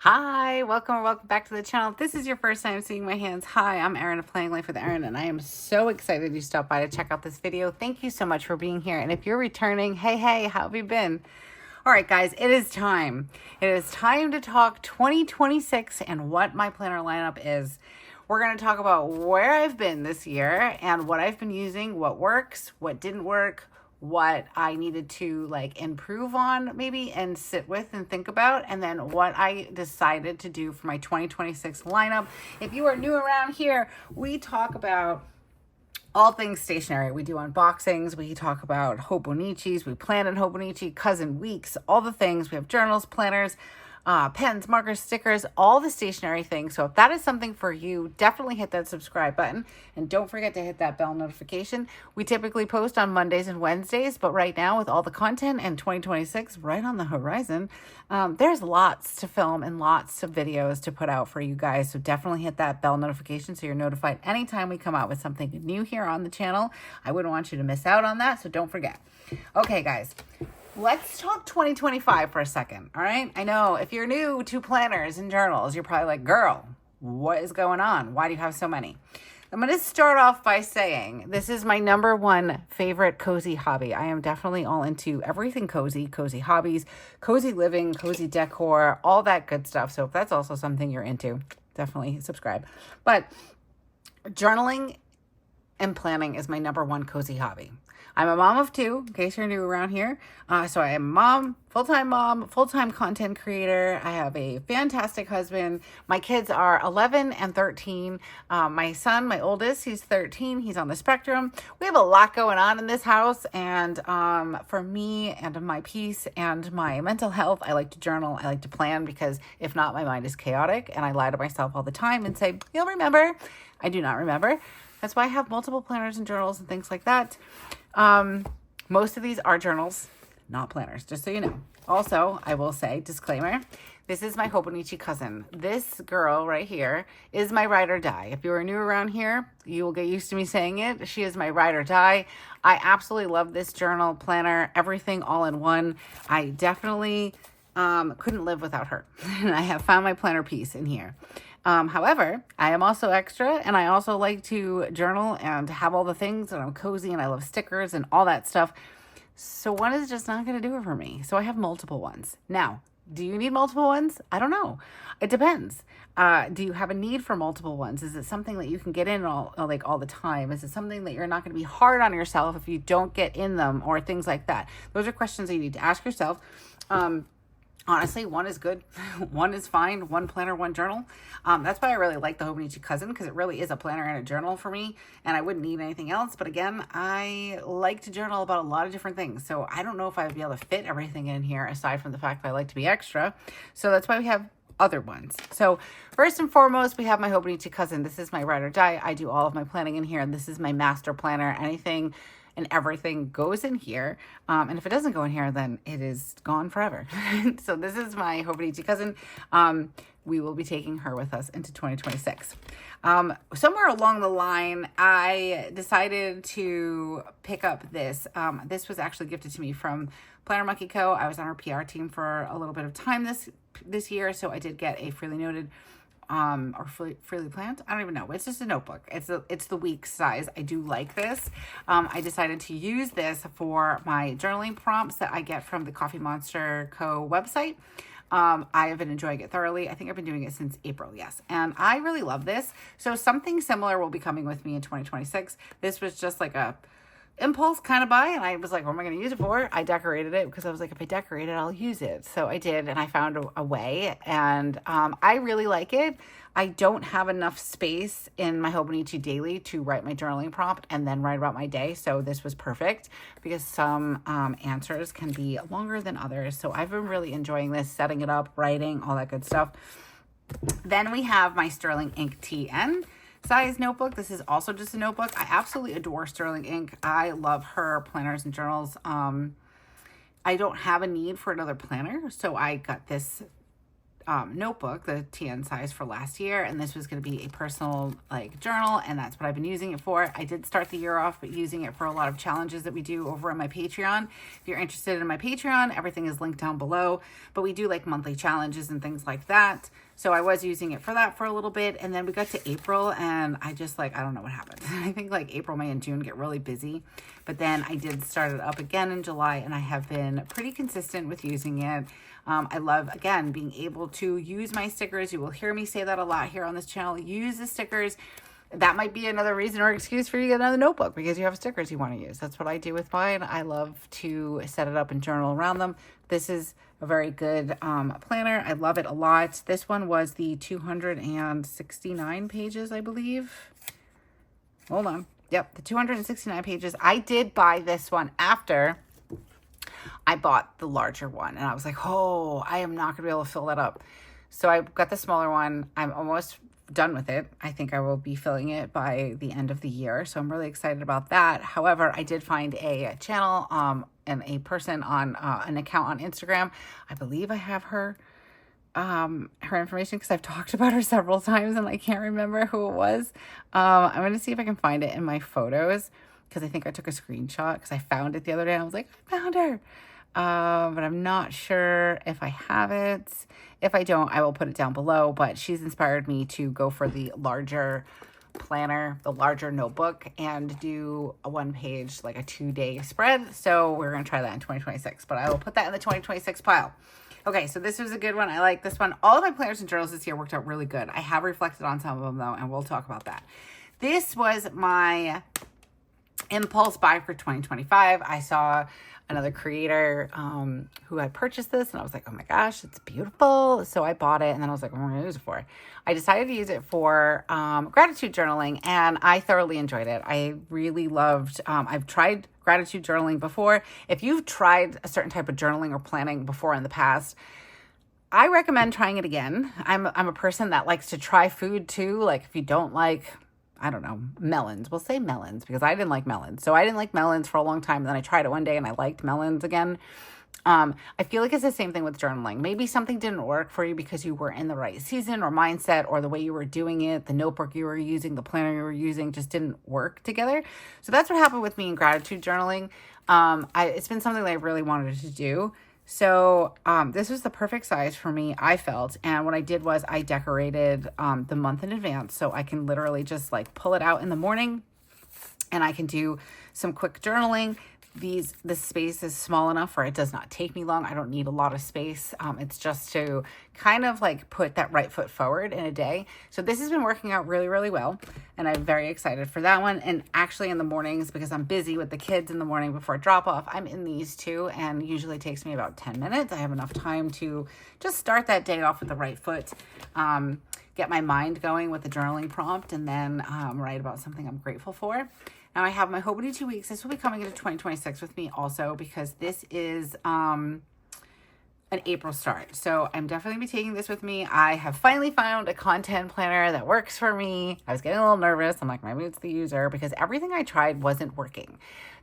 Hi, welcome or welcome back to the channel. If this is your first time seeing my hands, hi, I'm Erin of Planning Life with Erin, and I am so excited you stopped by to check out this video. Thank you so much for being here. And if you're returning, hey, how have you been? All right, guys, it is time. It is time to talk 2026 and what my planner lineup is. We're going to talk about where I've been this year and what I've been using, what works, what didn't work, what I needed to improve on maybe and sit with and think about, and then what I decided to do for my 2026 lineup. If you are new around here, we talk about all things stationery. We do unboxings, we talk about Hobonichis, we plan in Hobonichi, cousin weeks, all the things. We have journals, planners, pens, markers, stickers, all the stationery things. So if that is something for you, definitely hit that subscribe button and don't forget to hit that bell notification. We typically post on Mondays and Wednesdays, but right now with all the content and 2026 right on the horizon, there's lots to film and lots of videos to put out for you guys. So definitely hit that bell notification so you're notified anytime we come out with something new here on the channel. I wouldn't want you to miss out on that, so don't forget. Okay, guys. Let's talk 2025 for a second, all right? I know if you're new to planners and journals, you're probably like, girl, what is going on? Why do you have so many? I'm going to start off by saying this is my number one favorite cozy hobby. I am definitely all into everything cozy hobbies, cozy living, cozy decor, all that good stuff. So if that's also something you're into, definitely subscribe. But journaling and planning is my number one cozy hobby. I'm a mom of two, in case you're new around here. So I am a mom, full-time content creator. I have a fantastic husband. My kids are 11 and 13. My son, my oldest, he's 13. He's on the spectrum. We have a lot going on in this house. And for me and my peace and my mental health, I like to journal. I like to plan because if not, my mind is chaotic. And I lie to myself all the time and say, you'll remember. I do not remember. That's why I have multiple planners and journals and things like that. Most of these are journals, not planners, just so you know. Also, I will say, disclaimer, this is my Hobonichi cousin. This girl right here is my ride or die. If you are new around here, you will get used to me saying it. She is my ride or die. I absolutely love this journal, planner, everything all in one. I definitely couldn't live without her. And I have found my planner piece in here. However, I am also extra and I also like to journal and have all the things, and I'm cozy and I love stickers and all that stuff. So one is just not going to do it for me. So I have multiple ones. Now, do you need multiple ones? I don't know. It depends. Do you have a need for multiple ones? Is it something that you can get in all the time? Is it something that you're not going to be hard on yourself if you don't get in them or things like that? Those are questions that you need to ask yourself. Honestly, one is good, one is fine, one planner, one journal. That's why I really like the Hobonichi Cousin, because it really is a planner and a journal for me, and I wouldn't need anything else. But again, I like to journal about a lot of different things, so I don't know if I would be able to fit everything in here aside from the fact that I like to be extra. So that's why we have other ones. So first and foremost, we have my Hobonichi Cousin. This is my ride or die. I do all of my planning in here, and this is my master planner. Anything and everything goes in here. And if it doesn't go in here, then it is gone forever. So this is my Hobonichi Cousin. We will be taking her with us into 2026. Somewhere along the line, I decided to pick up this. This was actually gifted to me from Planner Monkey Co. I was on her PR team for a little bit of time this year, so I did get a freely noted or freely planned. I don't even know. It's just a notebook. It's the week size. I do like this. I decided to use this for my journaling prompts that I get from the Coffee Monster Co. website. I have been enjoying it thoroughly. I think I've been doing it since April, yes. And I really love this. So something similar will be coming with me in 2026. This was just like a impulse kind of buy, and I was like, what am I going to use it for? I decorated it because I was like, if I decorate it, I'll use it. So I did, and I found a way, and I really like it. I don't have enough space in my Hobonichi Daily to write my journaling prompt and then write about my day, so this was perfect because some answers can be longer than others. So I've been really enjoying this, setting it up, writing, all that good stuff. Then we have my Sterling Ink TN size notebook. This is also just a notebook. I absolutely adore Sterling Ink. I love her planners and journals. I don't have a need for another planner, so I got this notebook, the TN size for last year, and this was going to be a personal like journal, and that's what I've been using it for. I did start the year off using it for a lot of challenges that we do over on my Patreon. If you're interested in my Patreon, everything is linked down below, but we do like monthly challenges and things like that. So I was using it for that for a little bit, and then we got to April, and I just like, I don't know what happened. I think like April, May, and June get really busy, but then I did start it up again in July, and I have been pretty consistent with using it. I love, again, being able to use my stickers. You will hear me say that a lot here on this channel. Use the stickers. That might be another reason or excuse for you to get another notebook because you have stickers you want to use. That's what I do with mine. I love to set it up and journal around them. This is a very good planner. I love it a lot. This one was the 269 pages, I believe. Hold on. Yep, the 269 pages. I did buy this one after I bought the larger one, and I was like, oh, I am not going to be able to fill that up. So I got the smaller one. I'm almost done with it. I think I will be filling it by the end of the year. So I'm really excited about that. However, I did find a channel and a person on an account on Instagram. I believe I have her information because I've talked about her several times and I can't remember who it was. I'm going to see if I can find it in my photos because I think I took a screenshot because I found it the other day. I was like, I found her. But I'm not sure if I have it. If I don't, I will put it down below, but she's inspired me to go for the larger planner, the larger notebook, and do a 1-page, like a 2-day spread. So we're going to try that in 2026, but I will put that in the 2026 pile. Okay, so this was a good one. I like this one. All of my planners and journals this year worked out really good. I have reflected on some of them though, and we'll talk about that. This was my impulse buy for 2025. I saw another creator who had purchased this, and I was like, oh my gosh, it's beautiful. So I bought it, and then I was like, what am I going to use it for? I decided to use it for gratitude journaling, and I thoroughly enjoyed it. I really loved, I've tried gratitude journaling before. If you've tried a certain type of journaling or planning before in the past, I recommend trying it again. I'm a person that likes to try food too. Like if you don't like, I don't know, melons. We'll say melons because I didn't like melons. So I didn't like melons for a long time. And then I tried it one day and I liked melons again. I feel like it's the same thing with journaling. Maybe something didn't work for you because you were in the right season or mindset, or the way you were doing it, the notebook you were using, the planner you were using just didn't work together. So that's what happened with me in gratitude journaling. It's been something that I really wanted to do. So this was the perfect size for me, I felt. And what I did was I decorated the month in advance. So I can literally just like pull it out in the morning and I can do some quick journaling. This space is small enough where it does not take me long. I don't need a lot of space. It's just to kind of like put that right foot forward in a day. So this has been working out really, really well. And I'm very excited for that one. And actually in the mornings, because I'm busy with the kids in the morning before drop off, I'm in these too. And usually takes me about 10 minutes. I have enough time to just start that day off with the right foot. Get my mind going with the journaling prompt, and then write about something I'm grateful for. Now I have my Hobonichi weeks. This will be coming into 2026 with me also because this is an April start. So I'm definitely be taking this with me. I have finally found a content planner that works for me. I was getting a little nervous. I'm like, maybe it's the user because everything I tried wasn't working.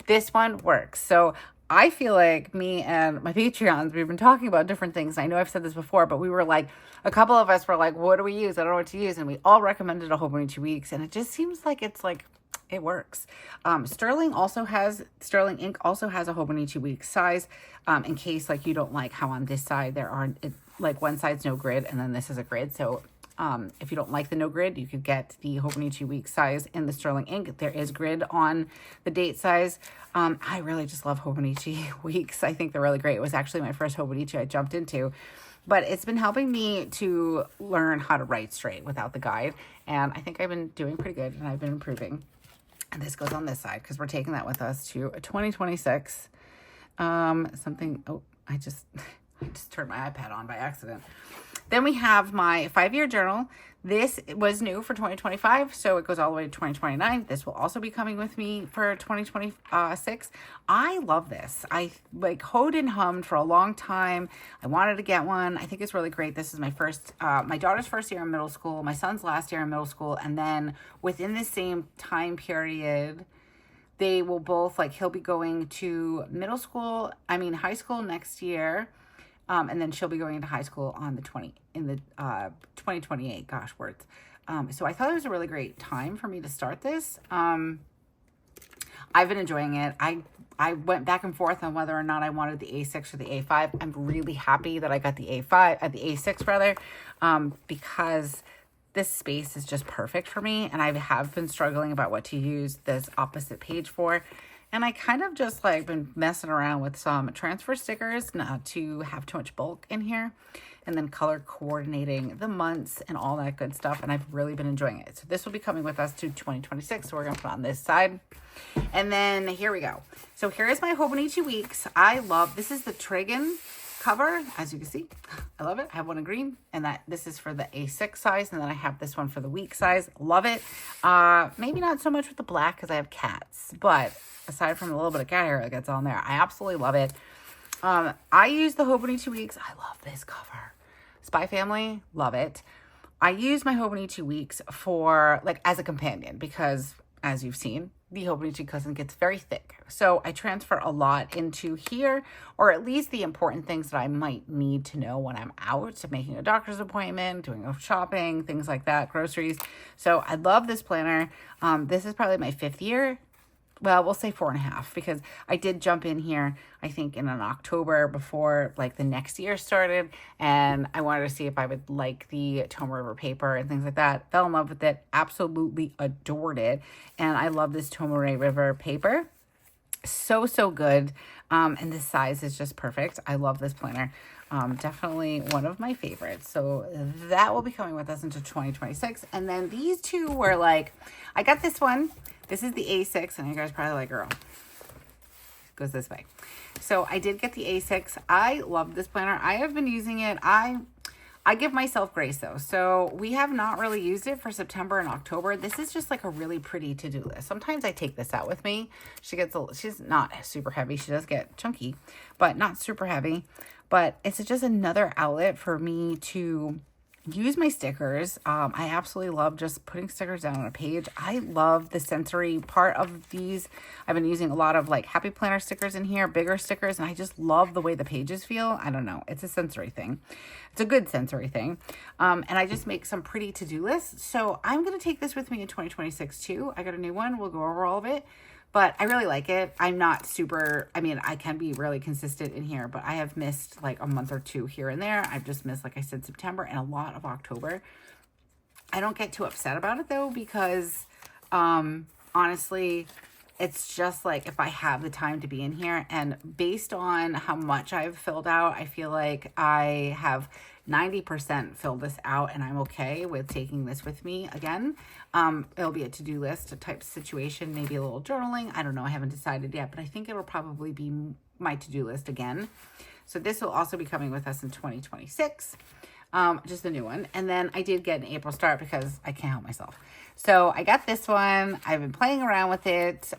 This one works. So I feel like me and my Patreons, we've been talking about different things. I know I've said this before, but we were like, a couple of us were like, what do we use? I don't know what to use. And we all recommended a Hobonichi weeks. And it just seems like it's like, it works. Sterling ink also has a Hobonichi week size in case like you don't like how on this side there are like one side's no grid and then this is a grid. So if you don't like the no grid, you could get the Hobonichi week size in the Sterling ink. There is grid on the date size. I really just love Hobonichi weeks. I think they're really great. It was actually my first Hobonichi I jumped into. But it's been helping me to learn how to write straight without the guide. And I think I've been doing pretty good and I've been improving. And this goes on this side because we're taking that with us to 2026. I just turned my iPad on by accident. Then we have my 5-year journal. This was new for 2025, so it goes all the way to 2029. This will also be coming with me for 2026. I love this. I like hoed and hummed for a long time. I wanted to get one. I think it's really great. This is my my daughter's first year in middle school, my son's last year in middle school, and then within the same time period, they will both, like, he'll be going to high school next year. And then she'll be going into high school on the 2028, gosh, words. So I thought it was a really great time for me to start this. I've been enjoying it. I went back and forth on whether or not I wanted the A6 or the A5. I'm really happy that I got the A5, the A6 rather, because this space is just perfect for me. And I have been struggling about what to use this opposite page for. And I kind of just like been messing around with some transfer stickers not to have too much bulk in here. And then color coordinating the months and all that good stuff. And I've really been enjoying it. So this will be coming with us to 2026. So we're going to put on this side. And then here we go. So here is my Hobonichi Weeks. I love, this is the Trigon cover. As you can see, I love it. I have one in green, and this is for the A6 size. And then I have this one for the week size. Love it. Maybe not so much with the black because I have cats, but aside from a little bit of cat hair that gets on there, I absolutely love it. I use the Hobonichi Weeks. I love this cover. Spy Family, love it. I use my Hobonichi Weeks for like as a companion because as you've seen, the Hobonichi cousin gets very thick. So I transfer a lot into here, or at least the important things that I might need to know when I'm out, making a doctor's appointment, doing shopping, things like that, groceries. So I love this planner. This is probably my 5th year. Well, we'll say 4.5 because I did jump in here, I think in an October before like the next year started. And I wanted to see if I would like the Tomoe River paper and things like that. Fell in love with it. Absolutely adored it. And I love this Tomoe River paper. So good. And this size is just perfect. I love this planner. Definitely one of my favorites. So that will be coming with us into 2026. And then these two were like, I got this one. This is the A6, and you guys are probably like, girl, it goes this way. So I did get the A6. I love this planner. I have been using it. I give myself grace though. So we have not really used it for September and October. This is just like a really pretty to-do list. Sometimes I take this out with me. She's not super heavy. She does get chunky, but not super heavy. But it's just another outlet for me to use my stickers. I absolutely love just putting stickers down on a page. I love the sensory part of these. I've been using a lot of like Happy Planner stickers in here, bigger stickers, and I just love the way the pages feel. I don't know. It's a sensory thing. It's a good sensory thing. And I just make some pretty to-do lists. So I'm going to take this with me in 2026 too. I got a new one. We'll go over all of it. But I really like it. I'm not super, I mean, I can be really consistent in here, but I have missed like a month or two here and there. I've just missed, like I said, September and a lot of October. I don't get too upset about it though, because honestly, it's just like if I have the time to be in here, and based on how much I've filled out, I feel like I have 90% filled this out and I'm okay with taking this with me again. It'll be a to-do list type situation, maybe a little journaling. I don't know. I haven't decided yet, but I think it'll probably be my to-do list again. So this will also be coming with us in 2026. Just a new one. And then I did get an April start because I can't help myself. So I got this one. I've been playing around with it.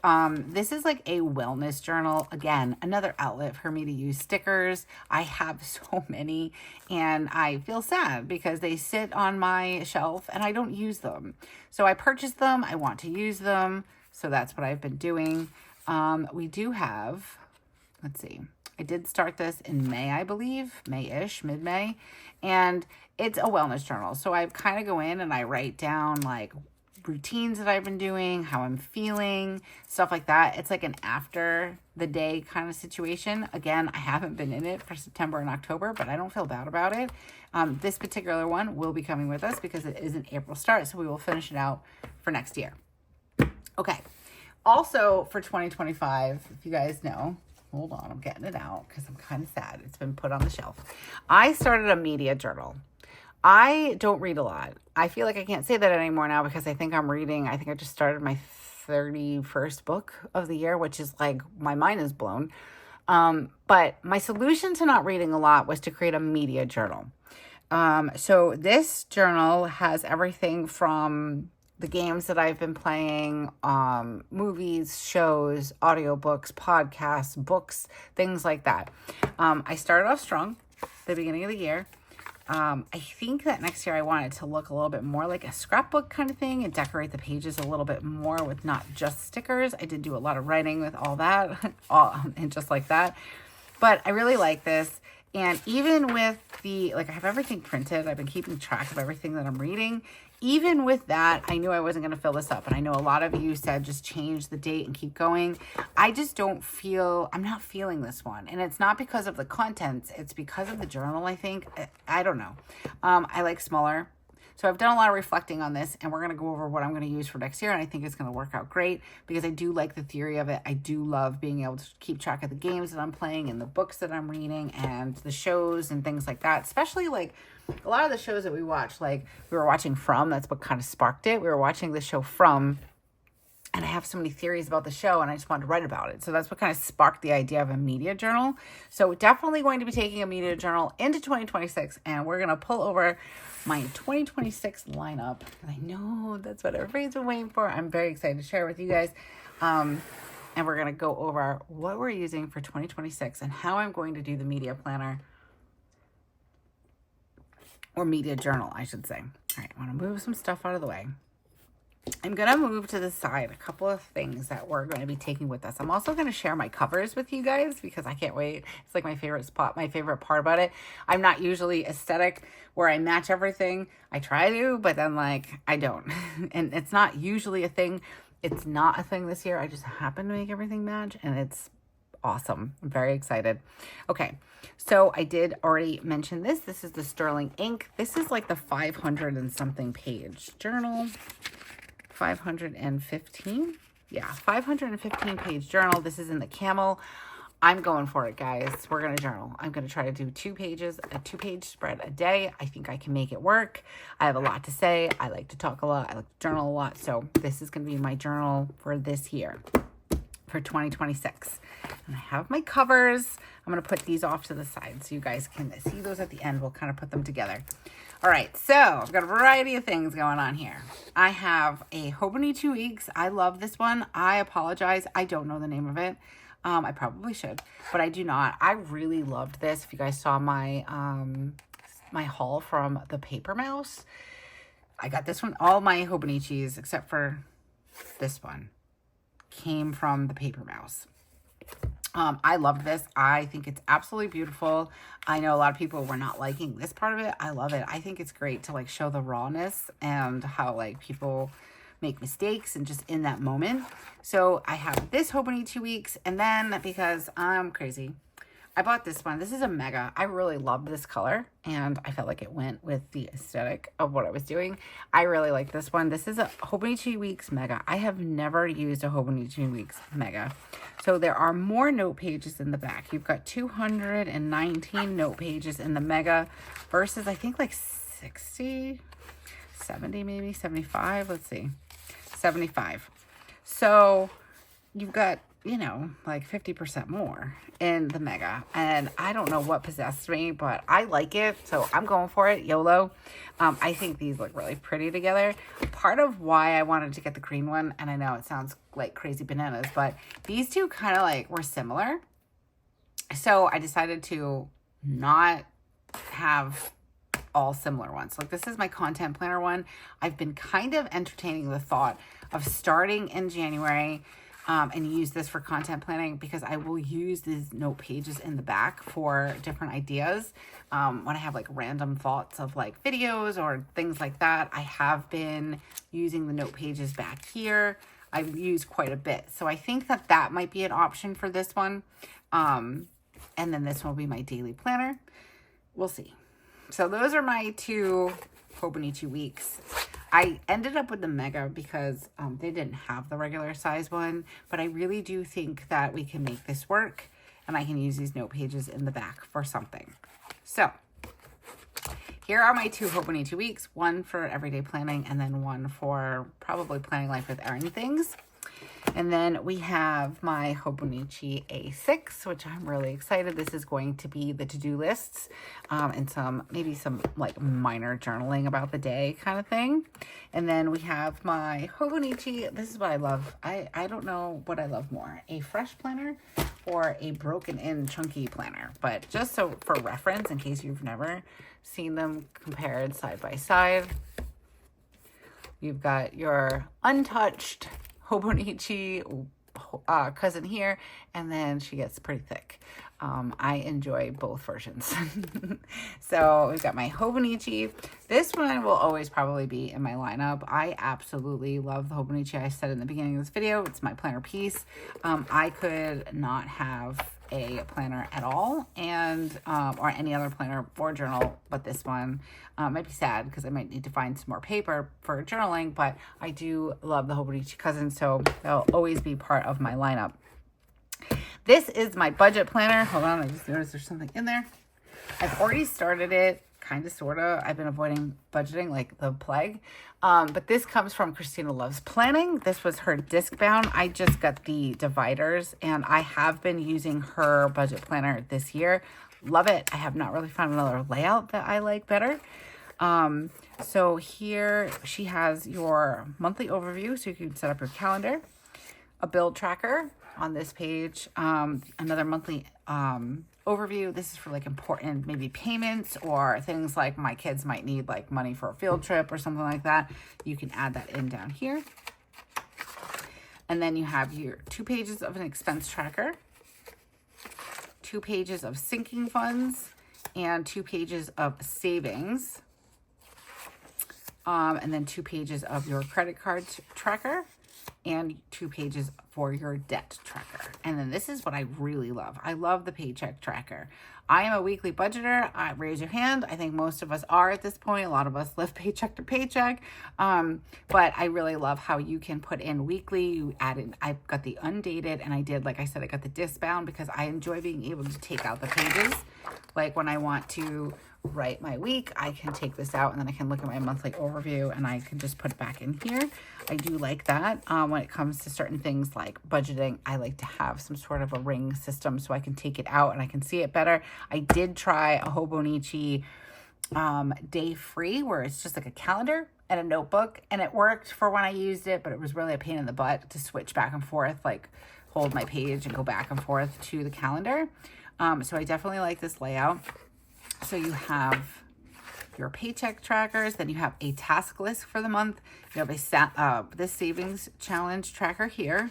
This is like a wellness journal. Again, another outlet for me to use stickers. I have so many and I feel sad because they sit on my shelf and I don't use them. So I purchased them. I want to use them. So that's what I've been doing. We do have, let's see. I did start this in May, I believe, May-ish, mid-May, and it's a wellness journal. So I kind of go in and I write down like routines that I've been doing, how I'm feeling, stuff like that. It's like an after the day kind of situation. Again, I haven't been in it for September and October, but I don't feel bad about it. This particular one will be coming with us because it is an April start, so we will finish it out for next year. Okay. Also for 2025, if you guys know, hold on, I'm getting it out because I'm kind of sad. It's been put on the shelf. I started a media journal. I don't read a lot. I feel like I can't say that anymore now because I think I just started my 31st book of the year, which is like, my mind is blown. But my solution to not reading a lot was to create a media journal. So this journal has everything from the games that I've been playing, movies, shows, audiobooks, podcasts, books, things like that. I started off strong at the beginning of the year. I think that next year I want it to look a little bit more like a scrapbook kind of thing and decorate the pages a little bit more with not just stickers. I did do a lot of writing with all that, and just like that. But I really like this. And even with the, like I have everything printed, I've been keeping track of everything that I'm reading. Even with that, I knew I wasn't going to fill this up. And I know a lot of you said just change the date and keep going. I just don't feel, I'm not feeling this one. And it's not because of the contents. It's because of the journal, I think. I don't know. I like smaller. So I've done a lot of reflecting on this, and we're going to go over what I'm going to use for next year. And I think it's going to work out great because I do like the theory of it. I do love being able to keep track of the games that I'm playing and the books that I'm reading and the shows and things like that. Especially like a lot of the shows that we watch, like we were watching From, that's what kind of sparked it. We were watching the show From, and I have so many theories about the show and I just wanted to write about it. So that's what kind of sparked the idea of a media journal. So definitely going to be taking a media journal into 2026, and we're going to pull over my 2026 lineup. I know that's what everybody's been waiting for. I'm very excited to share with you guys. And we're going to go over what we're using for 2026 and how I'm going to do the media planner, or media journal, I should say. All right, I want to move some stuff out of the way. I'm going to move to the side a couple of things that we're going to be taking with us. I'm also going to share my covers with you guys because I can't wait. It's like my favorite spot, my favorite part about it. I'm not usually aesthetic where I match everything. I try to, but then like I don't. And it's not usually a thing. It's not a thing this year. I just happen to make everything match, and it's awesome. I'm very excited. Okay, so I did already mention this. This is the Sterling ink. This is like the 500 and something page journal. 515. Yeah, 515 page journal. This is in the camel. I'm going for it, guys. We're going to journal. I'm going to try to do 2 pages, a 2-page spread a day. I think I can make it work. I have a lot to say. I like to talk a lot. I like to journal a lot. So this is going to be my journal for this year, for 2026. And I have my covers. I'm going to put these off to the side so you guys can see those at the end. We'll kind of put them together. All right, so I've got a variety of things going on here. I have a Hobonichi Weeks. I love this one. I apologize. I don't know the name of it. I probably should, but I do not. I really loved this. If you guys saw my my haul from the Paper Mouse, I got this one. All my Hobonichis, except for this one, came from the Paper Mouse. I loved this. I think it's absolutely beautiful. I know a lot of people were not liking this part of it. I love it. I think it's great to like show the rawness and how like people make mistakes and just in that moment. So I have this Hobonichi Weeks, and then because I'm crazy, I bought this one. This is a mega. I really love this color, and I felt like it went with the aesthetic of what I was doing. I really like this one. This is a Hobonichi Weeks mega. I have never used a Hobonichi Weeks mega. So there are more note pages in the back. You've got 219 note pages in the mega versus I think like 60, 70 maybe, 75. Let's see, 75. So you've got, you know, like 50% more in the mega. And I don't know what possessed me, but I like it. So I'm going for it. YOLO. I think these look really pretty together. Part of why I wanted to get the green one, and I know it sounds like crazy bananas, but these two kind of like were similar. So I decided to not have all similar ones. Like this is my content planner one. I've been kind of entertaining the thought of starting in January and use this for content planning because I will use these note pages in the back for different ideas. When I have like random thoughts of like videos or things like that, I have been using the note pages back here. I've used quite a bit. So I think that that might be an option for this one. And then this will be my daily planner. We'll see. So those are my 2 Hobonichi Weeks. I ended up with the mega because they didn't have the regular size one, but I really do think that we can make this work, and I can use these note pages in the back for something. So here are my 2 Hobonichi Weeks, one for everyday planning and then one for probably planning life with Erin things. And then we have my Hobonichi A6, which I'm really excited. This is going to be the to-do lists and maybe some like minor journaling about the day kind of thing. And then we have my Hobonichi. This is what I love. I don't know what I love more, a fresh planner or a broken in chunky planner. But just so for reference, in case you've never seen them compared side by side, you've got your untouched Hobonichi cousin here, and then she gets pretty thick. I enjoy both versions. So we've got my Hobonichi. This one will always probably be in my lineup. I absolutely love the Hobonichi. I said in the beginning of this video, it's my planner piece. I could not have a planner at all, and or any other planner or journal but this one. Might be sad because I might need to find some more paper for journaling, but I do love the Hobonichi Cousin, so they'll always be part of my lineup. This is my budget planner. Hold on, I just noticed there's something in there. I've already started it, kind of, sort of. I've been avoiding budgeting like the plague. But this comes from Christina Loves Planning. This was her disc bound. I just got the dividers, and I have been using her budget planner this year. Love it. I have not really found another layout that I like better. So here she has your monthly overview, so you can set up your calendar, a build tracker on this page, another monthly overview. This is for like important maybe payments or things like my kids might need like money for a field trip or something like that. You can add that in down here. And then you have your 2 pages of an expense tracker, 2 pages of sinking funds, and 2 pages of savings. And then 2 pages of your credit card tracker, and 2 pages for your debt tracker. And then this is what I really love. I love the paycheck tracker. I am a weekly budgeter. Raise your hand. I think most of us are at this point. A lot of us live paycheck to paycheck. But I really love how you can put in weekly. You add in, I've got the undated, and I did, like I said, I got the disc bound because I enjoy being able to take out the pages. Like when I want to write my week, I can take this out and then I can look at my monthly overview and I can just put it back in here. I do like that. When it comes to certain things like budgeting, I like to have some sort of a ring system so I can take it out and I can see it better. I did try a Hobonichi day free where it's just like a calendar and a notebook, and it worked for when I used it, but it was really a pain in the butt to switch back and forth, like hold my page and go back and forth to the calendar. So I definitely like this layout. So you have your paycheck trackers, then you have a task list for the month. You have this savings challenge tracker here,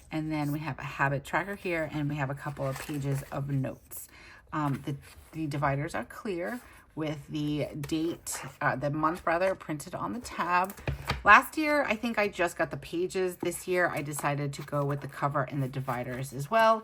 and then we have a habit tracker here, and we have a couple of pages of notes. The dividers are clear with the date, the month rather, printed on the tab. Last year, I think I just got the pages. This year, I decided to go with the cover and the dividers as well.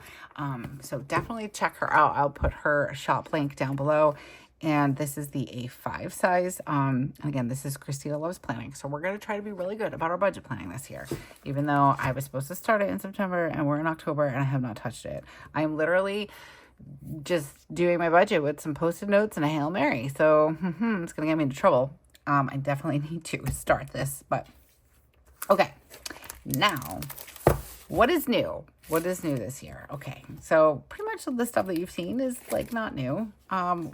So definitely check her out. I'll put her shop link down below. And this is the A5 size. And again, this is Christina Loves Planning. So we're going to try to be really good about our budget planning this year, even though I was supposed to start it in September and we're in October and I have not touched it. I am literally just doing my budget with some Post-it notes and a Hail Mary. So it's going to get me into trouble. I definitely need to start this, but okay. Now, what is new? What is new this year? Okay, so pretty much the stuff that you've seen is like not new.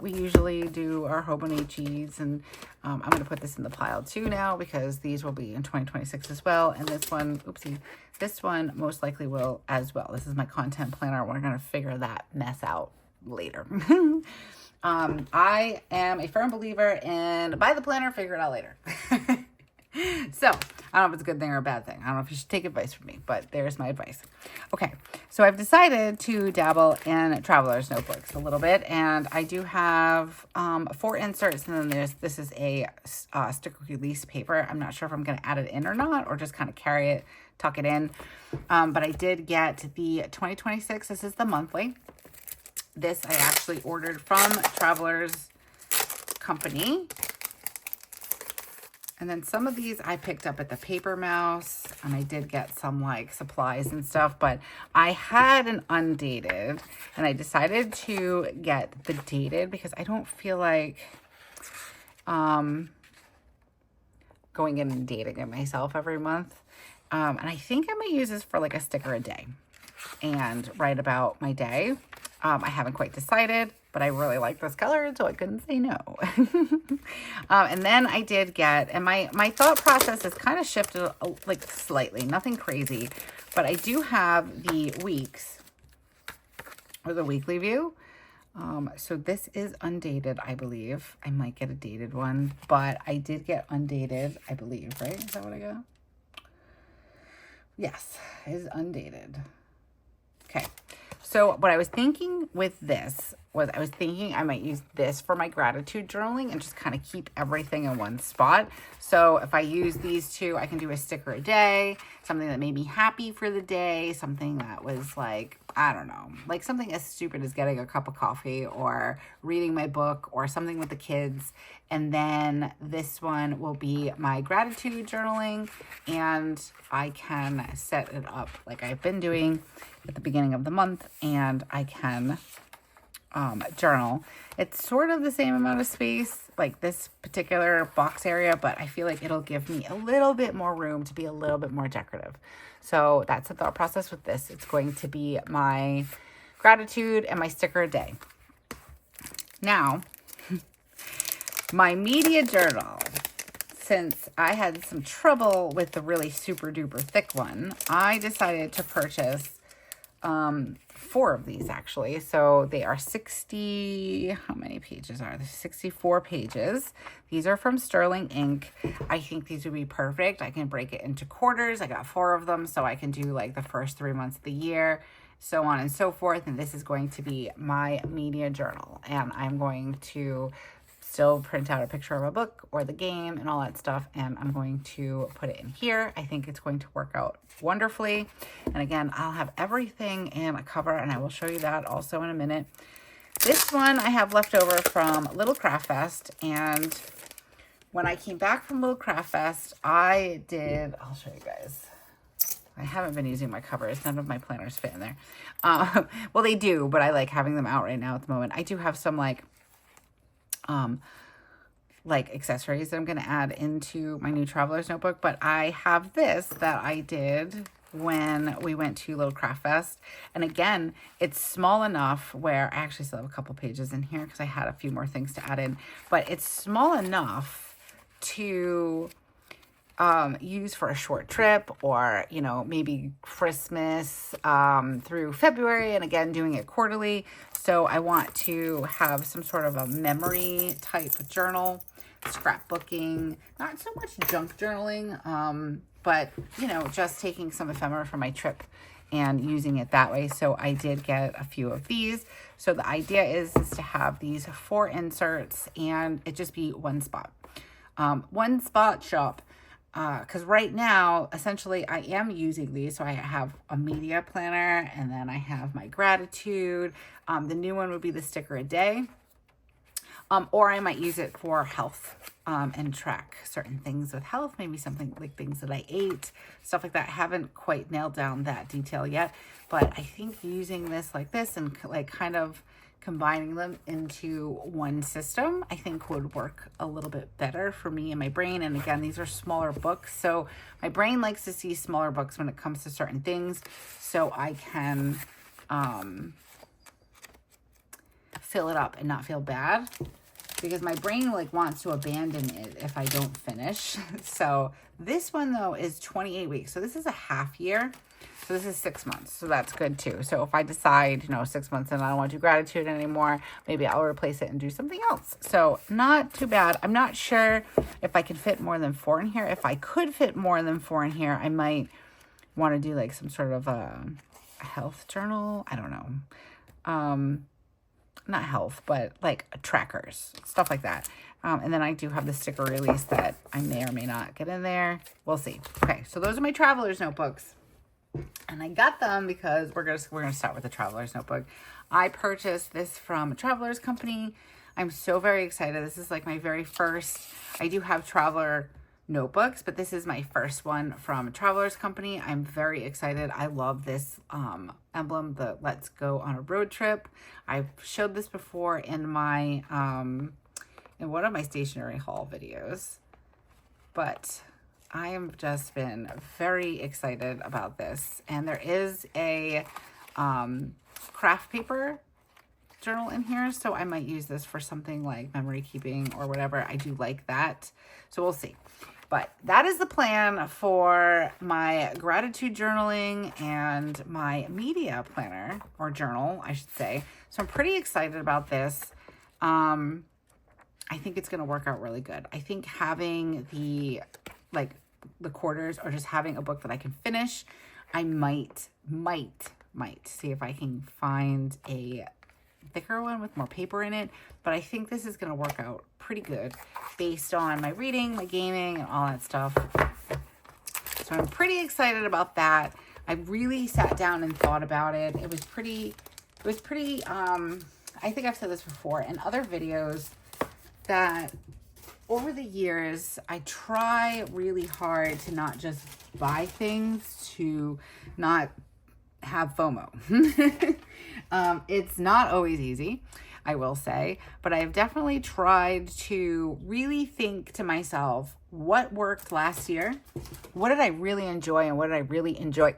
We usually do our Hobonichis, and I'm going to put this in the pile too now because these will be in 2026 as well. And this one, oopsie, this one most likely will as well. This is my content planner. We're going to figure that mess out later. I am a firm believer in buy the planner, figure it out later. So I don't know if it's a good thing or a bad thing. I don't know if you should take advice from me, but there's my advice. Okay, so I've decided to dabble in traveler's notebooks a little bit, and I do have 4 inserts, and then this is a sticker release paper. I'm not sure if I'm going to add it in or not, or just kind of carry it, tuck it in. But I did get the 2026. This is the monthly. This I actually ordered from Traveler's Company. And then some of these I picked up at the Paper Mouse, and I did get some like supplies and stuff, but I had an undated and I decided to get the dated because I don't feel like going in and dating it myself every month. And I think I'm gonna use this for like a sticker a day and write about my day. I haven't quite decided, but I really like this color, so I couldn't say no. And then I did get, and my thought process has kind of shifted like slightly, nothing crazy, but I do have the weeks or the weekly view. So this is undated, I believe. I might get a dated one, but I did get undated, I believe, right? Is that what I got? Yes, it is undated. Okay. So what I was thinking with this was I was thinking I might use this for my gratitude journaling and just kind of keep everything in one spot. So if I use these two, I can do a sticker a day, something that made me happy for the day, something that was like, I don't know, like something as stupid as getting a cup of coffee or reading my book or something with the kids. And then this one will be my gratitude journaling, and I can set it up like I've been doing at the beginning of the month, and I can journal. It's sort of the same amount of space, like this particular box area, but I feel like it'll give me a little bit more room to be a little bit more decorative. So that's the thought process with this. It's going to be my gratitude and my sticker a day. Now, my media journal. Since I had some trouble with the really super duper thick one, I decided to purchase 4 of these actually. So they are 60, how many pages are there? 64 pages. These are from Sterling Ink. I think these would be perfect. I can break it into quarters. I got 4 of them, so I can do like the first 3 months of the year, so on and so forth. And this is going to be my media journal. And I'm going to still print out a picture of a book or the game and all that stuff, and I'm going to put it in here. I think it's going to work out wonderfully. And again, I'll have everything in a cover, and I will show you that also in a minute. This one I have left over from Little Craft Fest, and when I came back from Little Craft Fest, I'll show you guys. I haven't been using my covers. None of my planners fit in there. Well, they do, but I like having them out right now at the moment. I do have some like accessories that I'm going to add into my new traveler's notebook, but I have this that I did when we went to Little Craft Fest. And again, it's small enough where I actually still have a couple pages in here because I had a few more things to add in, but it's small enough to use for a short trip, or, you know, maybe Christmas through February, and again, doing it quarterly. So I want to have some sort of a memory type journal, scrapbooking, not so much junk journaling, but, you know, just taking some ephemera from my trip and using it that way. So I did get a few of these. So the idea is to have these 4 inserts and it just be one spot shop. Because right now, essentially, I am using these. So I have a media planner, and then I have my gratitude. The new one would be the sticker a day. Or I might use it for health and track certain things with health, maybe something like things that I ate, stuff like that. I haven't quite nailed down that detail yet, but I think using this like this and like kind of combining them into one system, I think would work a little bit better for me and my brain. And again, these are smaller books, so my brain likes to see smaller books when it comes to certain things, so I can fill it up and not feel bad, because my brain like wants to abandon it if I don't finish. So this one though is 28 weeks. So this is a half year. So this is 6 months. So that's good too. So if I decide, 6 months and I don't want to do gratitude anymore, maybe I'll replace it and do something else. So not too bad. I'm not sure if I can fit more than 4 in here. If I could fit more than 4 in here, I might want to do like some sort of a health journal. I don't know. Not health, but like trackers, stuff like that. And then I do have the sticker release that I may or may not get in there. We'll see. Okay, so those are my traveler's notebooks. And I got them because we're gonna start with the traveler's notebook. I purchased this from a traveler's company. I'm so very excited. This is like my very first. I do have traveler notebooks, but this is my first one from a traveler's company. I'm very excited. I love this emblem, the Let's Go on a Road Trip. I've showed this before in my in one of my stationery haul videos, but I have just been very excited about this. And there is a craft paper journal in here, so I might use this for something like memory keeping or whatever. I do like that, so we'll see. But that is the plan for my gratitude journaling and my media planner, or journal, I should say. So I'm pretty excited about this. I think it's going to work out really good. I think having the quarters, or just having a book that I can finish, I might might see if I can find a thicker one with more paper in it, but I think this is going to work out pretty good based on my reading, my gaming, and all that stuff. So I'm pretty excited about that. I really sat down and thought about it. It was pretty, I think I've said this before in other videos, that over the years, I try really hard to not just buy things, to not have FOMO. It's not always easy, I will say, but I've definitely tried to really think to myself, what worked last year? What did I really enjoy, and what did I really enjoy?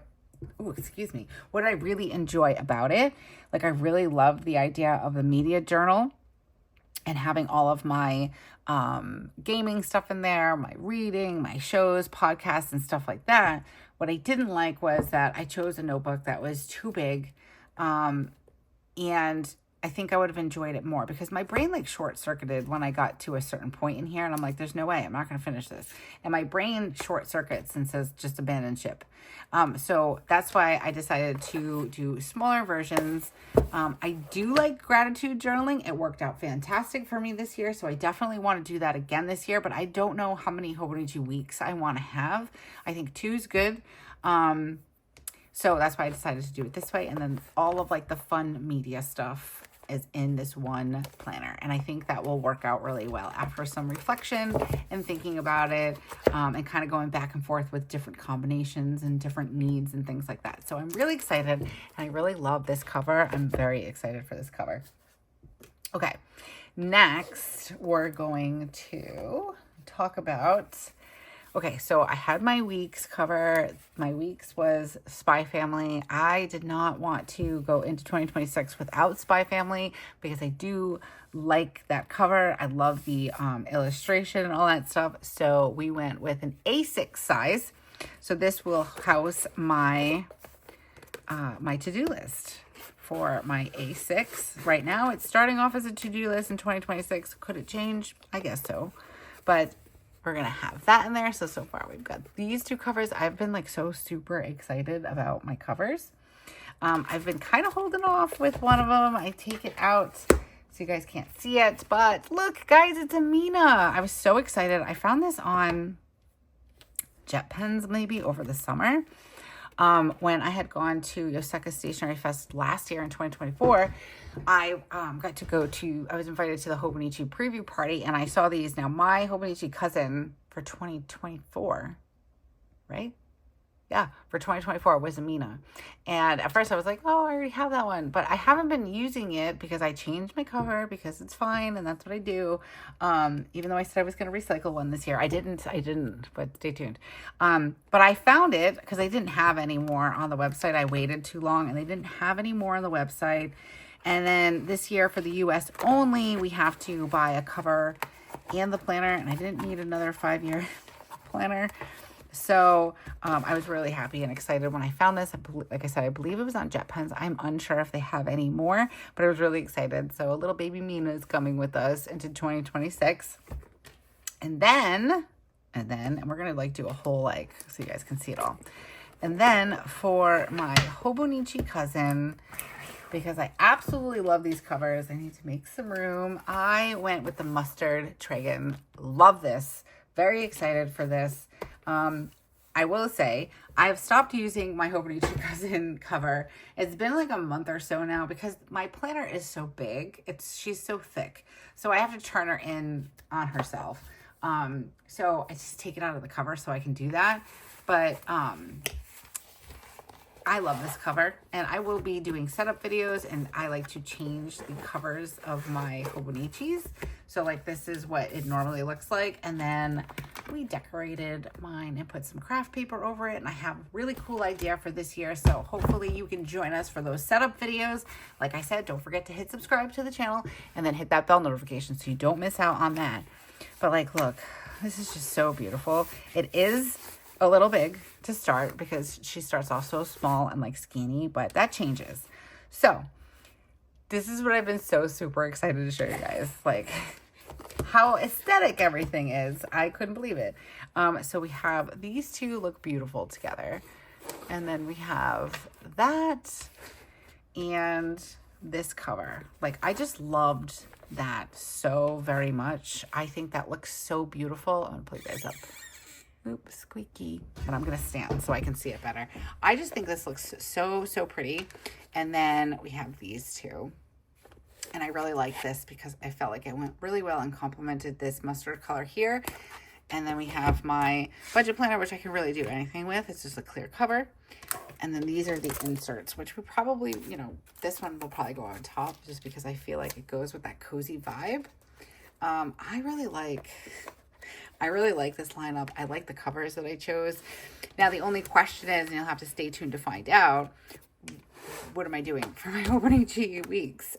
Oh, excuse me. What did I really enjoy about it? Like, I really loved the idea of the media journal and having all of my gaming stuff in there, my reading, my shows, podcasts, and stuff like that. What I didn't like was that I chose a notebook that was too big. And I think I would have enjoyed it more because my brain like short-circuited when I got to a certain point in here, and I'm like, there's no way, I'm not going to finish this. And my brain short-circuits and says, just abandon ship. So that's why I decided to do smaller versions. I do like gratitude journaling. It worked out fantastic for me this year, so I definitely want to do that again this year, but I don't know how many Hobonichi weeks I want to have. I think 2 is good. So that's why I decided to do it this way. And then all of like the fun media stuff is in this one planner. And I think that will work out really well after some reflection and thinking about it, and kind of going back and forth with different combinations and different needs and things like that. So I'm really excited, and I really love this cover. I'm very excited for this cover. Okay, next we're going to talk about, okay, so I had my weeks cover. My weeks was Spy Family. I did not want to go into 2026 without Spy Family because I do like that cover. I love the illustration and all that stuff. So we went with an A6 size. So this will house my my to-do list for my A6. Right now, it's starting off as a to-do list in 2026. Could it change? I guess so. But we're going to have that in there. So far we've got these 2 covers. I've been like so super excited about my covers. I've been kind of holding off with one of them. I take it out so you guys can't see it, but look guys, it's a Mina. I was so excited. I found this on Jet Pens maybe over the summer. When I had gone to Yoseka Stationery Fest last year in 2024, I was invited to the Hobonichi preview party, and I saw these. Now, my Hobonichi cousin for 2024, right? Yeah, for 2024 was Amina. And at first I was like, oh, I already have that one. But I haven't been using it because I changed my cover because it's fine, and that's what I do. Even though I said I was going to recycle one this year. I didn't, but stay tuned. But I found it because I didn't have any more on the website. I waited too long, and they didn't have any more on the website. And then this year for the US only, we have to buy a cover and the planner, and I didn't need another 5-year planner. So I was really happy and excited when I found this. Like I said, I believe it was on Jet Pens. I'm unsure if they have any more, but I was really excited. So a little baby Mina is coming with us into 2026. And then we're going to like do a whole like, so you guys can see it all. And then for my Hobonichi cousin, because I absolutely love these covers, I need to make some room. I went with the Mustard Tragan. Love this. Very excited for this. I will say I've stopped using my Hobonichi cousin cover. It's been like a month or so now because my planner is so big. She's so thick. So I have to turn her in on herself. So I just take it out of the cover so I can do that. But, I love this cover, and I will be doing setup videos, and I like to change the covers of my Hobonichis. So like this is what it normally looks like, and then we decorated mine and put some craft paper over it, and I have a really cool idea for this year. So hopefully you can join us for those setup videos. Like I said, don't forget to hit subscribe to the channel and then hit that bell notification so you don't miss out on that. But like, look, this is just so beautiful. It is a little big to start because she starts off so small and like skinny, but that changes. So this is what I've been so super excited to show you guys, like how aesthetic everything is. I couldn't believe it. So we have these 2 look beautiful together, and then we have that and this cover. Like, I just loved that so very much. I think that looks so beautiful. I'm gonna pull you guys up. Oops, squeaky. And I'm gonna stand so I can see it better. I just think this looks so, so pretty. And then we have these two. And I really like this because I felt like it went really well and complemented this mustard color here. And then we have my budget planner, which I can really do anything with. It's just a clear cover. And then these are the inserts, which we probably, you know, this one will probably go on top just because I feel like it goes with that cozy vibe. I really like this lineup. I like the covers that I chose. Now, the only question is, and you'll have to stay tuned to find out, what am I doing for my Hobonichi weeks?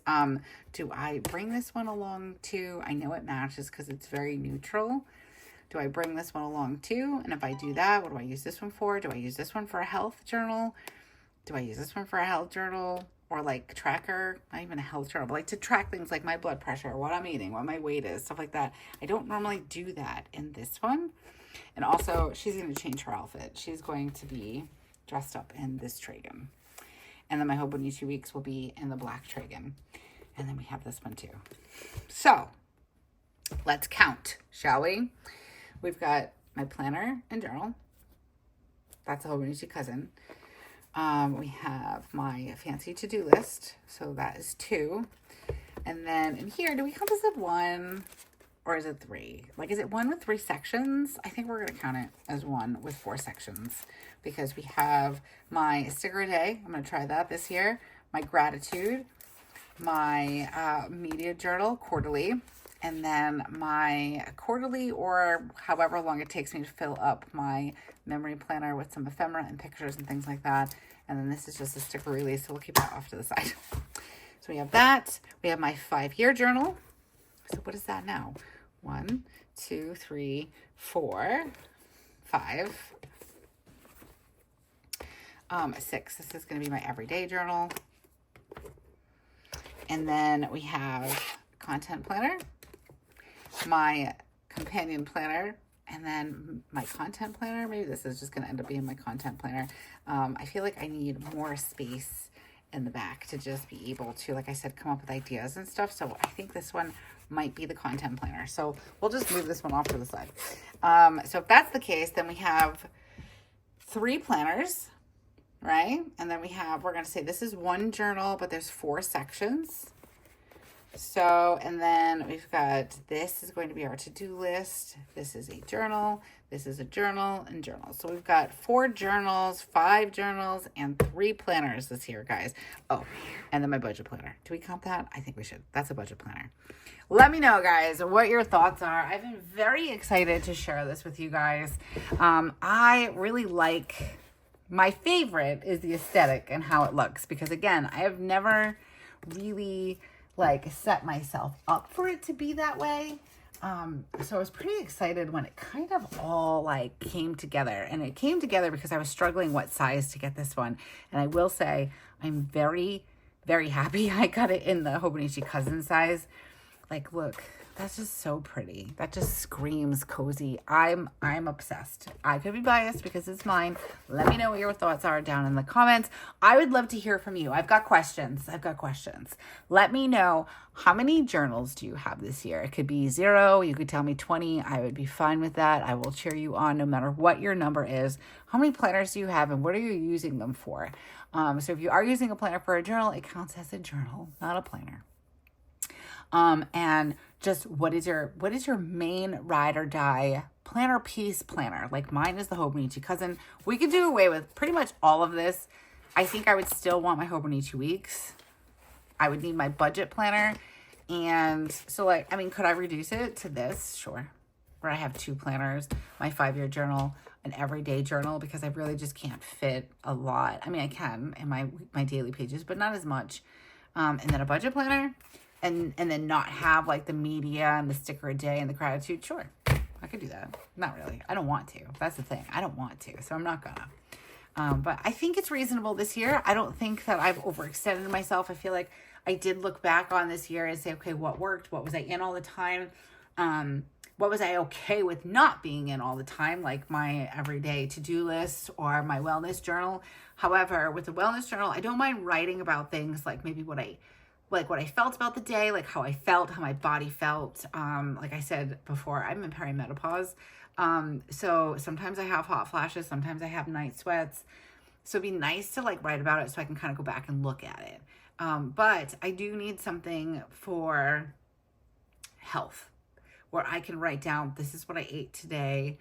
Do I bring this one along too? I know it matches because it's very neutral. Do I bring this one along too? And if I do that, what do I use this one for? Do I use this one for a health journal? Do I use this one for a health journal or like tracker? Not even a health journal, but like to track things like my blood pressure, what I'm eating, what my weight is, stuff like that. I don't normally do that in this one. And also, she's going to change her outfit. She's going to be dressed up in this Tragan. And then my Hobonichi weeks will be in the black Tragan. And then we have this one too. So let's count, shall we? We've got my planner and journal. That's a Hobonichi cousin. We have my fancy to-do list. So that is 2. And then in here, do we count this as 1 or is it 3? Like, is it 1 with 3 sections? I think we're going to count it as 1 with 4 sections because we have my sticker a day. I'm going to try that this year. My gratitude, my media journal quarterly, and then my quarterly or however long it takes me to fill up my memory planner with some ephemera and pictures and things like that. And then this is just a sticker release, so we'll keep that off to the side. So we have that. We have my 5-year journal. So what is that now? 1, 2, 3, 4, 5, 6. This is going to be my everyday journal. And then we have content planner, my companion planner, and then my content planner. Maybe this is just going to end up being my content planner. I feel like I need more space in the back to just be able to, like I said, come up with ideas and stuff. So I think this one might be the content planner. So we'll just move this one off to the side. So if that's the case, then we have 3 planners, right? And then we're going to say this is 1 journal, but there's 4 sections. So, and then we've got, this is going to be our to-do list. This is a journal. This is a journal and journal. So we've got 4 journals, 5 journals, and 3 planners this year, guys. Oh, and then my budget planner. Do we count that? I think we should. That's a budget planner. Let me know, guys, what your thoughts are. I've been very excited to share this with you guys. I really like, my favorite is the aesthetic and how it looks, because again, I have never really like set myself up for it to be that way. So I was pretty excited when it kind of all like came together, and it came together because I was struggling what size to get this one. And I will say I'm very, very happy I got it in the Hobonichi cousin size. Like, look, that's just so pretty. That just screams cozy. I'm obsessed. I could be biased because it's mine. Let me know what your thoughts are down in the comments. I would love to hear from you. I've got questions. Let me know, how many journals do you have this year? It could be 0. You could tell me 20. I would be fine with that. I will cheer you on no matter what your number is. How many planners do you have and what are you using them for? So if you are using a planner for a journal, it counts as a journal, not a planner. And just what is your main ride or die planner piece planner? Like mine is the Hobonichi cousin. We could do away with pretty much all of this. I think I would still want my Hobonichi weeks. I would need my budget planner. And so like, I mean, could I reduce it to this? Sure. Where I have 2 planners, my 5-year journal, an everyday journal, because I really just can't fit a lot. I mean, I can in my daily pages, but not as much. And then a budget planner. And then not have like the media and the sticker a day and the gratitude. Sure, I could do that. Not really. I don't want to. That's the thing. I don't want to, so I'm not gonna. But I think it's reasonable this year. I don't think that I've overextended myself. I feel like I did look back on this year and say, okay, what worked? What was I in all the time? what was I okay with not being in all the time, like my everyday to-do list or my wellness journal. However, with the wellness journal, I don't mind writing about things like maybe what I felt about the day, like how I felt, how my body felt. Like I said before, I'm in perimenopause. So sometimes I have hot flashes, sometimes I have night sweats. So it'd be nice to like write about it so I can kind of go back and look at it. But I do need something for health where I can write down, this is what I ate today.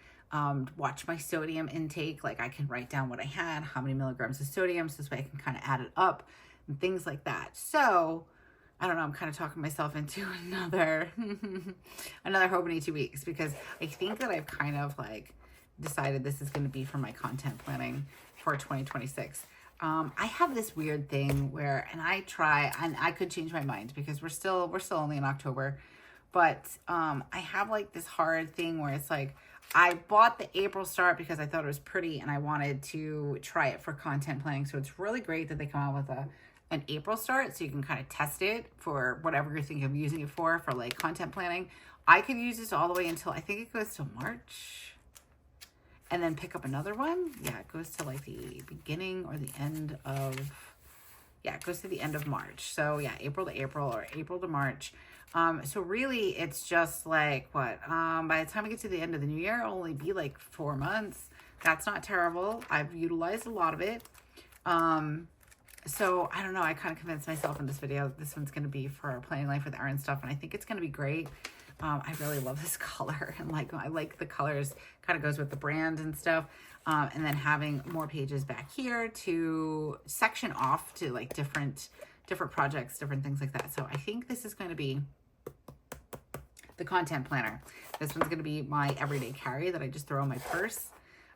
Watch my sodium intake. Like I can write down what I had, how many milligrams of sodium, so this way I can kind of add it up and things like that. So I don't know, I'm kind of talking myself into another Hobonichi weeks, because I think that I've kind of like decided this is going to be for my content planning for 2026. I have this weird thing where, and I could change my mind because we're still only in October, but I have like this hard thing where it's like, I bought the April start because I thought it was pretty and I wanted to try it for content planning. So it's really great that they come out with an April start, so you can kind of test it for whatever you're thinking of using it for like content planning. I could use this all the way until I think it goes to March and then pick up another one. Yeah, it goes to like the beginning or the end of, yeah, it goes to the end of March. So yeah, April to April or April to March. So really it's just like what, by the time I get to the end of the new year, it'll only be like 4 months. That's not terrible. I've utilized a lot of it. So I don't know, I kind of convinced myself in this video, this one's going to be for Planning Life with Erin stuff. And I think it's going to be great. I really love this color, and like, I like the colors, kind of goes with the brand and stuff. And then having more pages back here to section off to like different projects, different things like that. So I think this is going to be the content planner. This one's going to be my everyday carry that I just throw in my purse.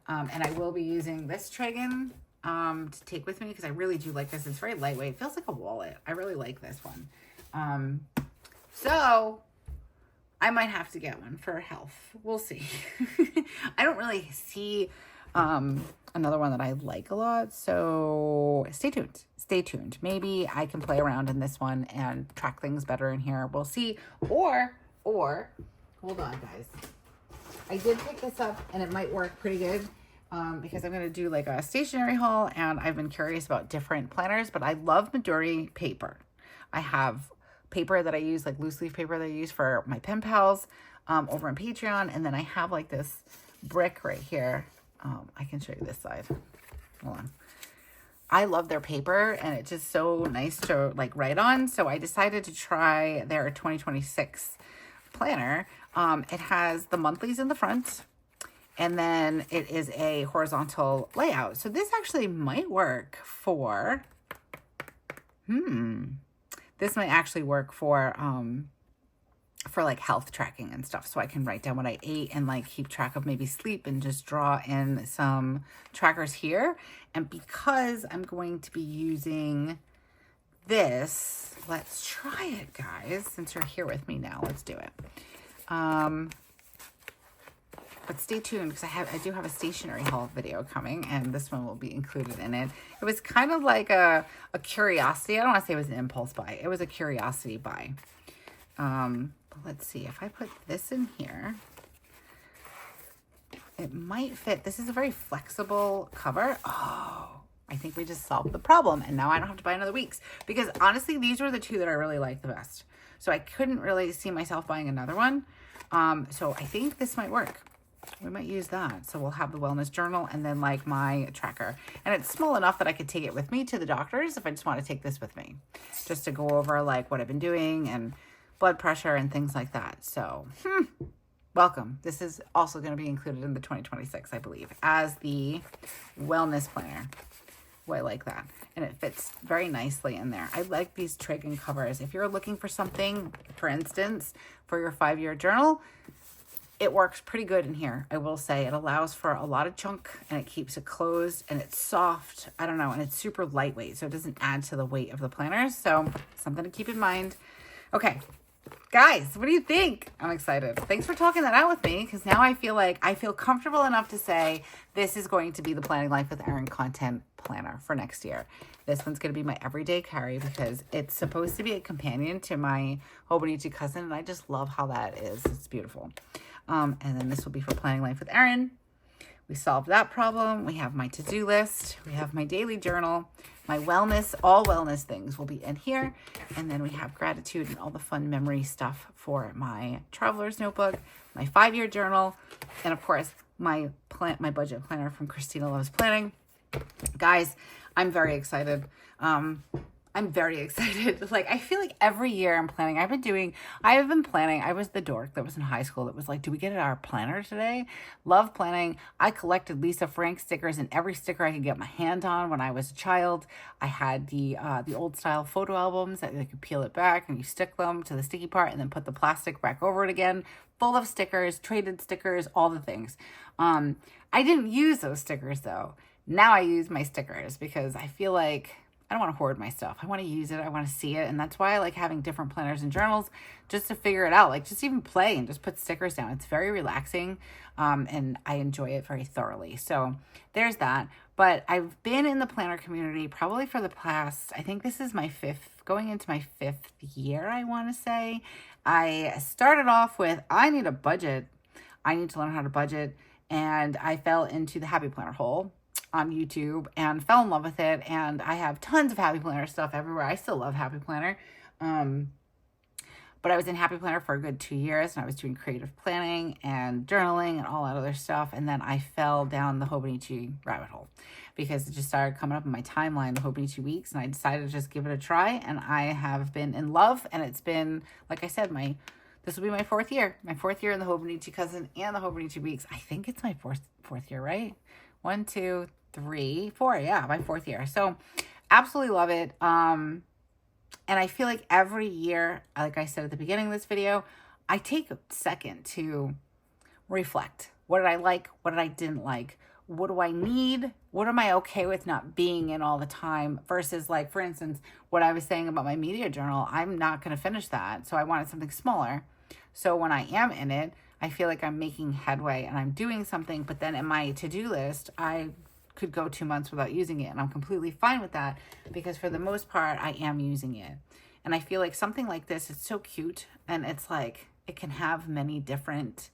And I will be using this Trigon to take with me because I really do like this. It's very lightweight. It feels like a wallet. I really like this one. So I might have to get one for health. We'll see. I don't really see another one that I like a lot. So stay tuned. Stay tuned. Maybe I can play around in this one and track things better in here. We'll see. Or hold on, guys. I did pick this up and it might work pretty good. Because I'm going to do like a stationery haul, and I've been curious about different planners, but I love Midori paper. I have paper that I use, like loose leaf paper that I use for my pen pals over on Patreon. And then I have like this brick right here. I can show you this side. Hold on. I love their paper and it's just so nice to like write on. So I decided to try their 2026 planner. It has the monthlies in the front. And then it is a horizontal layout. So this actually might work for, this might actually work for like health tracking and stuff. So I can write down what I ate and like keep track of maybe sleep and just draw in some trackers here. And because I'm going to be using this, let's try it, guys. Since you're here with me now, let's do it. But stay tuned because I do have a stationery haul video coming, and this one will be included in it. It was kind of like a curiosity. I don't want to say it was an impulse buy. It was a curiosity buy. But let's see. If I put this in here, it might fit. This is a very flexible cover. Oh, I think we just solved the problem. And now I don't have to buy another week's. Because honestly, these were the two that I really liked the best. So I couldn't really see myself buying another one. So I think this might work. We might use that. So we'll have the wellness journal and then like my tracker. And it's small enough that I could take it with me to the doctors if I just want to take this with me. Just to go over like what I've been doing and blood pressure and things like that. So, welcome. This is also going to be included in the 2026, I believe, as the wellness planner. Oh, I like that. And it fits very nicely in there. I like these Trigon covers. If you're looking for something, for instance, for your 5-year journal, it works pretty good in here. I will say it allows for a lot of chunk and it keeps it closed and it's soft. I don't know. And it's super lightweight. So it doesn't add to the weight of the planners. So something to keep in mind. Okay, guys, what do you think? I'm excited. Thanks for talking that out with me. Because now I feel comfortable enough to say this is going to be the Planning Life with Erin content planner for next year. This one's going to be my everyday carry because it's supposed to be a companion to my Hobonichi cousin. And I just love how that is. It's beautiful. And then this will be for Planning Life with Erin. We solved that problem. We have my to-do list. We have my daily journal. My wellness, all wellness things will be in here. And then we have gratitude and all the fun memory stuff for my traveler's notebook, my 5-year journal, and of course, my budget planner from Christina Loves Planning. Guys, I'm very excited. I'm very excited. Like, I feel like every year I'm planning. I have been planning. I was the dork that was in high school that was like, do we get our planner today? Love planning. I collected Lisa Frank stickers and every sticker I could get my hand on when I was a child. I had the old style photo albums that you could peel it back and you stick them to the sticky part and then put the plastic back over it again, full of stickers, traded stickers, all the things. I didn't use those stickers though. Now I use my stickers because I feel like I don't want to hoard my stuff. I want to use it. I want to see it. And that's why I like having different planners and journals, just to figure it out. Like, just even play and just put stickers down. It's very relaxing. And I enjoy it very thoroughly. So there's that. But I've been in the planner community probably for the past, I think this is going into my 5th year, I want to say. I started off with, I need a budget. I need to learn how to budget. And I fell into the Happy Planner hole on YouTube and fell in love with it. And I have tons of Happy Planner stuff everywhere. I still love Happy Planner. But I was in Happy Planner for a good 2 years and I was doing creative planning and journaling and all that other stuff. And then I fell down the Hobonichi rabbit hole because it just started coming up in my timeline, the Hobonichi weeks. And I decided to just give it a try. And I have been in love. And it's been, like I said, this will be my 4th year. My 4th year in the Hobonichi cousin and the Hobonichi weeks. I think it's my fourth year, right? 1, 2, 3, 4. Yeah, my 4th year. So absolutely love it. And I feel like every year, like I said at the beginning of this video, I take a second to reflect. What did I like? What did I didn't like? What do I need? What am I okay with not being in all the time? Versus, like, for instance, what I was saying about my media journal, I'm not going to finish that. So I wanted something smaller. So when I am in it, I feel like I'm making headway and I'm doing something. But then in my to-do list, I could go 2 months without using it. And I'm completely fine with that because for the most part, I am using it. And I feel like something like this is so cute. And it's like, it can have many different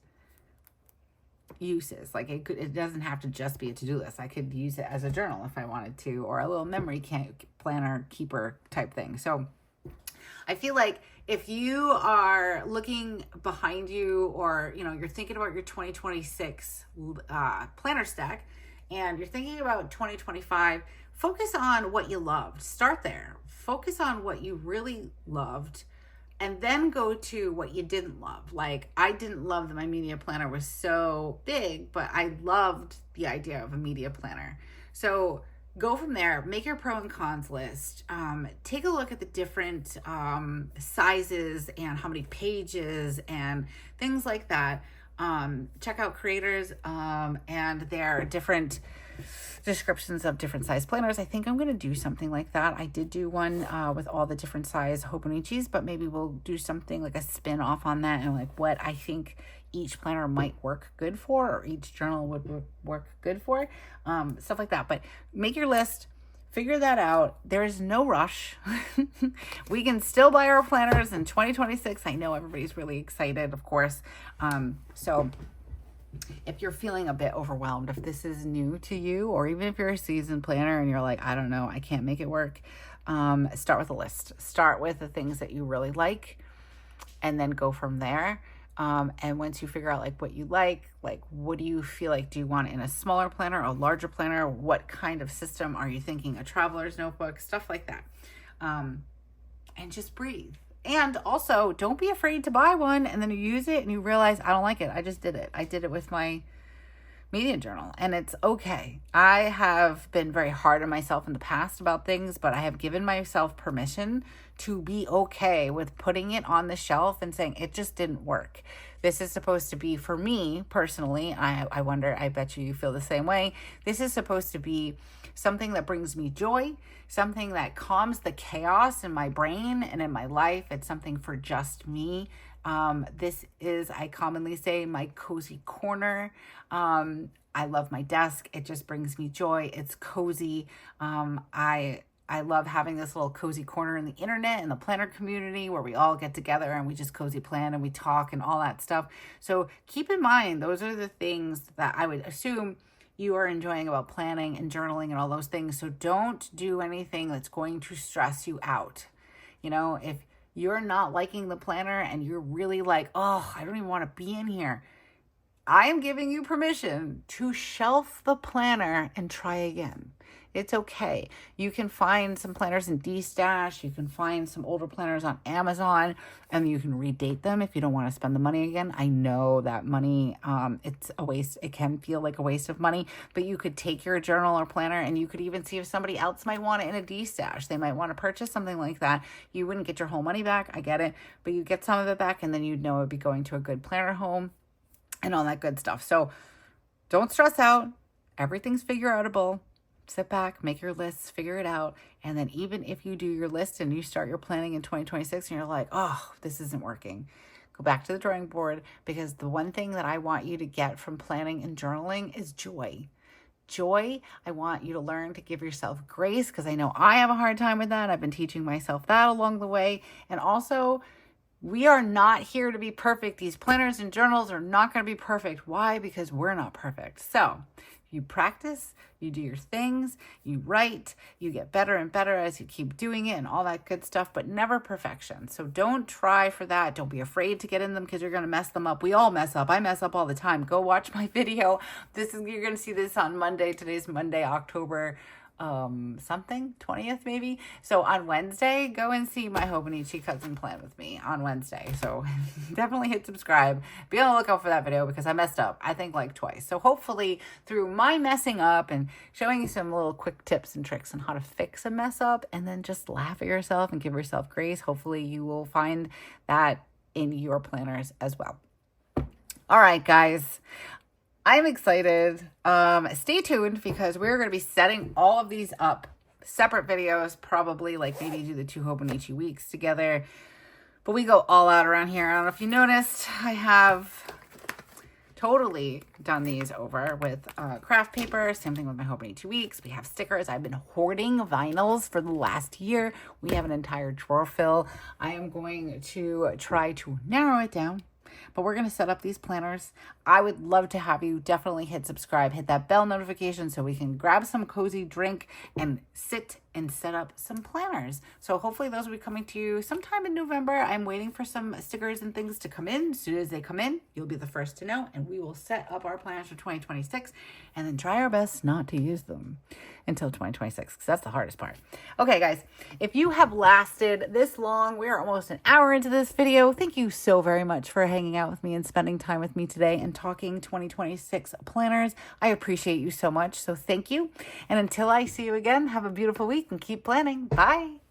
uses. Like it doesn't have to just be a to-do list. I could use it as a journal if I wanted to, or a little memory planner keeper type thing. So I feel like if you are looking behind you or, you're thinking about your 2026 planner stack and you're thinking about 2025, focus on what you loved. Start there. Focus on what you really loved and then go to what you didn't love. Like, I didn't love that my media planner was so big, but I loved the idea of a media planner. So go from there, make your pro and cons list, take a look at the different sizes and how many pages and things like that. Check out creators and their different descriptions of different size planners. I think I'm going to do something like that. I did do one with all the different size Hobonichis, but maybe we'll do something like a spin off on that and like what I think each planner might work good for or each journal would work good for, stuff like that. But make your list, figure that out. There is no rush. We can still buy our planners in 2026. I know everybody's really excited, of course. So if you're feeling a bit overwhelmed, if this is new to you, or even if you're a seasoned planner and you're like, I don't know, I can't make it work, start with a list. Start with the things that you really like and then go from there. And once you figure out like what you like what do you feel like, do you want in a smaller planner, a larger planner? What kind of system are you thinking? A traveler's notebook, stuff like that. And just breathe. And also don't be afraid to buy one and then you use it and you realize, I don't like it. I just did it. I did it with my media journal and it's okay. I have been very hard on myself in the past about things, but I have given myself permission to be okay with putting it on the shelf and saying it just didn't work. This is supposed to be, for me personally, I wonder, I bet you feel the same way. This is supposed to be something that brings me joy, something that calms the chaos in my brain and in my life. It's something for just me. This is, I commonly say, my cozy corner. I love my desk. It just brings me joy. It's cozy. I I love having this little cozy corner in the internet and the planner community where we all get together and we just cozy plan and we talk and all that stuff. So keep in mind, those are the things that I would assume you are enjoying about planning and journaling and all those things. So don't do anything that's going to stress you out. You know, if you're not liking the planner and you're really like, oh, I don't even want to be in here, I am giving you permission to shelf the planner and try again. It's okay. You can find some planners in D-Stash. You can find some older planners on Amazon, and you can redate them if you don't want to spend the money again. I know that money, it's a waste. It can feel like a waste of money, but you could take your journal or planner and you could even see if somebody else might want it in a D-Stash. They might want to purchase something like that. You wouldn't get your whole money back. I get it, but you get some of it back, and then you'd know it would be going to a good planner home and all that good stuff. So don't stress out. Everything's figure outable. Sit back, make your lists, figure it out. And then even if you do your list and you start your planning in 2026 and you're like, oh, this isn't working, go back to the drawing board, because the one thing that I want you to get from planning and journaling is joy. Joy. I want you to learn to give yourself grace, because I know I have a hard time with that. I've been teaching myself that along the way. And also, we are not here to be perfect. These planners and journals are not going to be perfect. Why? Because we're not perfect. So you practice, you do your things, you write, you get better and better as you keep doing it and all that good stuff, but never perfection. So don't try for that. Don't be afraid to get in them, because you're going to mess them up. We all mess up. I mess up all the time. Go watch my video. You're going to see this on Monday. Today's Monday, October 20th maybe. So on Wednesday, go and see my Hobonichi cousin plan with me on Wednesday. So definitely hit subscribe. Be on the lookout for that video, because I messed up, I think, like twice. So hopefully through my messing up and showing you some little quick tips and tricks on how to fix a mess up, and then just laugh at yourself and give yourself grace, hopefully you will find that in your planners as well. All right, guys. I'm excited. Stay tuned, because we're going to be setting all of these up. Separate videos, probably, like maybe do the 2 Hobonichi weeks together. But we go all out around here. I don't know if you noticed, I have totally done these over with craft paper. Same thing with my Hobonichi weeks. We have stickers. I've been hoarding vinyls for the last year. We have an entire drawer fill. I am going to try to narrow it down, but we're going to set up these planners. I would love to have you definitely hit subscribe, hit that bell notification, so we can grab some cozy drink and sit and set up some planners. So hopefully those will be coming to you sometime in November. I'm waiting for some stickers and things to come in. As soon as they come in, you'll be the first to know, and we will set up our planners for 2026 and then try our best not to use them until 2026, because that's the hardest part. Okay, guys, if you have lasted this long, we're almost an hour into this video. Thank you so very much for hanging out with me and spending time with me today and talking 2026 planners. I appreciate you so much. So thank you. And until I see you again, have a beautiful week and keep planning. Bye.